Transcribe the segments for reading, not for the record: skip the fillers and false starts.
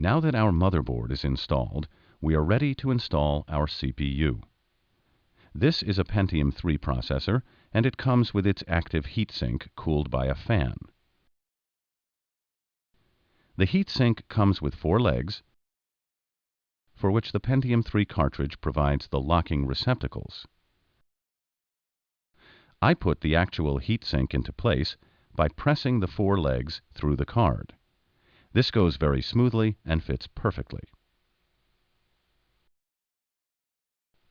Now that our motherboard is installed, we are ready to install our CPU. This is a Pentium 3 processor, and it comes with its active heatsink cooled by a fan. The heatsink comes with 4 legs, for which the Pentium 3 cartridge provides the locking receptacles. I put the actual heatsink into place by pressing the 4 legs through the card. This goes very smoothly and fits perfectly.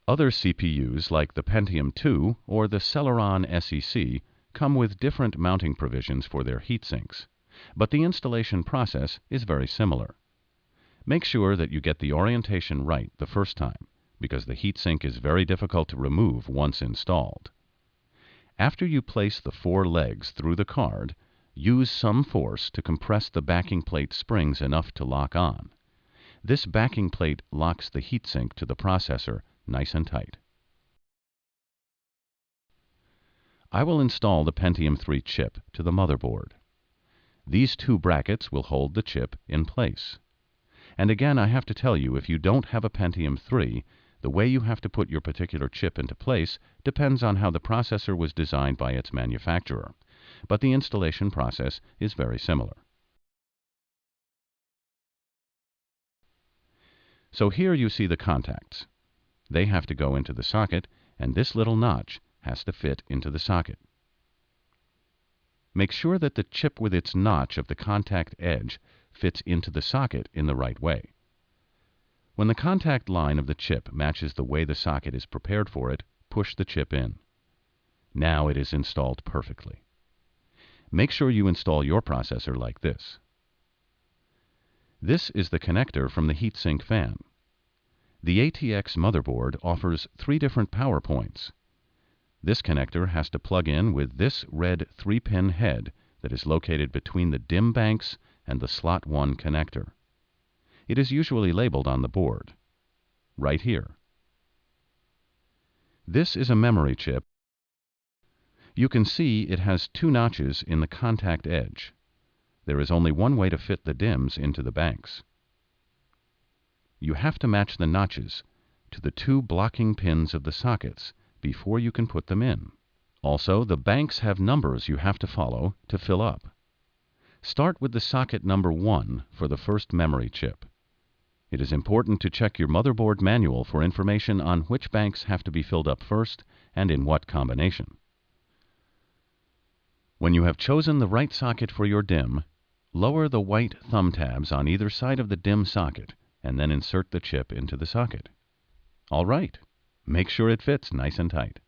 Other CPUs like the Pentium 2 or the Celeron SEC come with different mounting provisions for their heatsinks, but the installation process is very similar. Make sure that you get the orientation right the first time, because the heatsink is very difficult to remove once installed. After you place the 4 legs through the card, use some force to compress the backing plate springs enough to lock on. This backing plate locks the heatsink to the processor nice and tight. I will install the Pentium 3 chip to the motherboard. These 2 brackets will hold the chip in place. And again, I have to tell you, if you don't have a Pentium 3, the way you have to put your particular chip into place depends on how the processor was designed by its manufacturer. But the installation process is very similar. So here you see the contacts. They have to go into the socket, and this little notch has to fit into the socket. Make sure that the chip with its notch of the contact edge fits into the socket in the right way. When the contact line of the chip matches the way the socket is prepared for it, push the chip in. Now it is installed perfectly. Make sure you install your processor like this. This is the connector from the heatsink fan. The ATX motherboard offers 3 different power points. This connector has to plug in with this red 3-pin head that is located between the DIMM banks and the slot 1 connector. It is usually labeled on the board, right here. This is a memory chip. You can see it has 2 notches in the contact edge. There is only one way to fit the DIMMs into the banks. You have to match the notches to the 2 blocking pins of the sockets before you can put them in. Also, the banks have numbers you have to follow to fill up. Start with the socket number 1 for the first memory chip. It is important to check your motherboard manual for information on which banks have to be filled up first and in what combination. When you have chosen the right socket for your DIMM, lower the white thumb tabs on either side of the DIMM socket and then insert the chip into the socket. All right. Make sure it fits nice and tight.